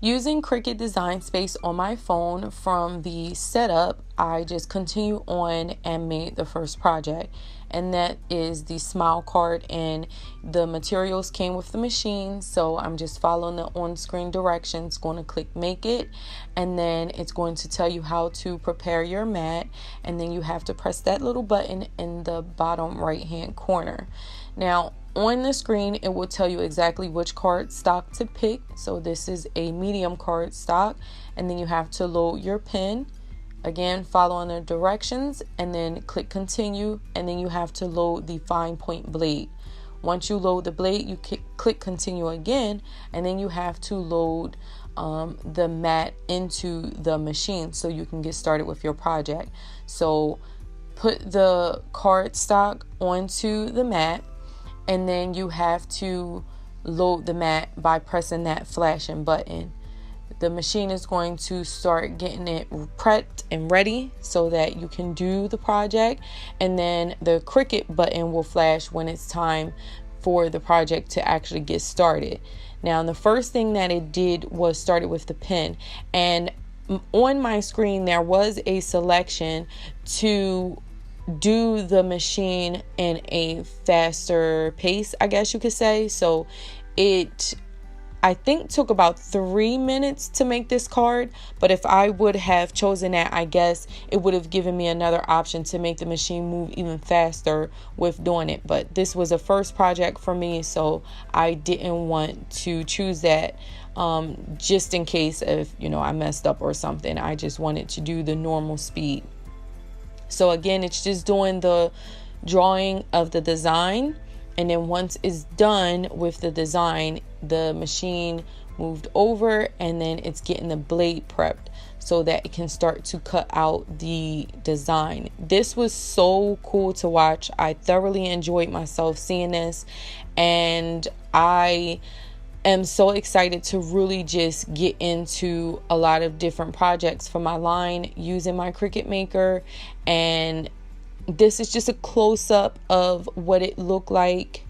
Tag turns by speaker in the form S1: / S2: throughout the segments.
S1: Using Cricut Design Space on my phone from the setup, I just continue on and made the first project. And that is the smile card, and the materials came with the machine. So I'm just following the on-screen directions, going to click make it, and then it's going to tell you how to prepare your mat. And then you have to press that little button in the bottom right-hand corner. Now, on the screen, it will tell you exactly which card stock to pick. So this is a medium card stock, and then you have to load your pen. Again, following the directions, and then click continue, and then you have to load the fine point blade. Once you load the blade, you click continue again, and then you have to load the mat into the machine so you can get started with your project. So put the card stock onto the mat, and then you have to load the mat by pressing that flashing button. The machine is going to start getting it prepped and ready so that you can do the project, and then the Cricut button will flash when it's time for the project to actually get started. Now, the first thing that it did was started with the pen, and on my screen there was a selection to do the machine in a faster pace, I guess you could say. So I think took about 3 minutes to make this card, but if I would have chosen that, I guess it would have given me another option to make the machine move even faster with doing it. But this was a first project for me, so I didn't want to choose that just in case if I messed up or something. I just wanted to do the normal speed. So again, it's just doing the drawing of the design, and then once it's done with the design, the machine moved over, and then it's getting the blade prepped so that it can start to cut out the design. This was so cool to watch. I thoroughly enjoyed myself seeing this, and I am so excited to really just get into a lot of different projects for my line using my Cricut Maker. And this is just a close-up of what it looked like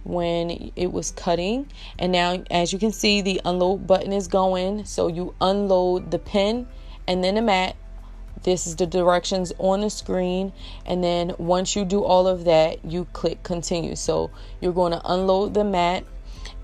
S1: when it was cutting. And now, as you can see, the unload button is going. So you unload the pen and then the mat. This is the directions on the screen. And then once you do all of that, you click continue. So you're going to unload the mat,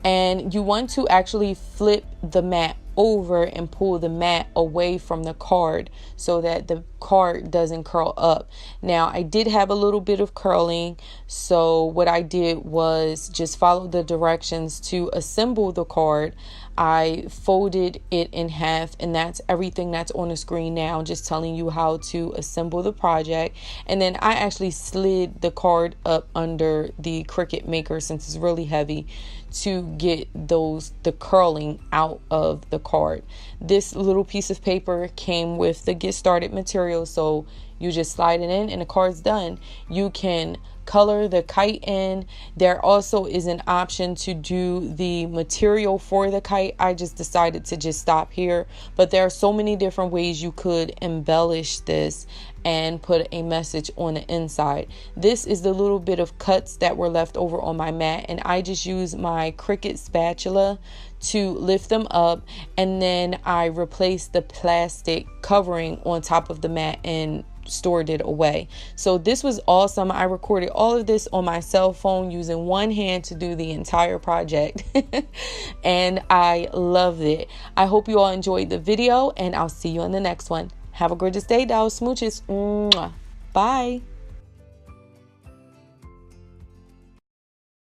S1: and you want to actually flip the mat over and pull the mat away from the card so that the card doesn't curl up. Now, I did have a little bit of curling, so what I did was just follow the directions to assemble the card. I folded it in half, and that's everything that's on the screen now, just telling you how to assemble the project. And then I actually slid the card up under the Cricut Maker, since it's really heavy, to get the curling out of the card. This little piece of paper came with the get started material, so you just slide it in and the card's done. You can color the kite in. There also is an option to do the material for the kite. I just decided to just stop here, but there are so many different ways you could embellish this and put a message on the inside. This is the little bit of cuts that were left over on my mat, and I just used my Cricut spatula to lift them up, and then I replaced the plastic covering on top of the mat and stored it away. So this was awesome. I recorded all of this on my cell phone using one hand to do the entire project and I loved it. I hope you all enjoyed the video, and I'll see you in the next one. Have a gorgeous day, dolls. Smooches. Mwah. Bye.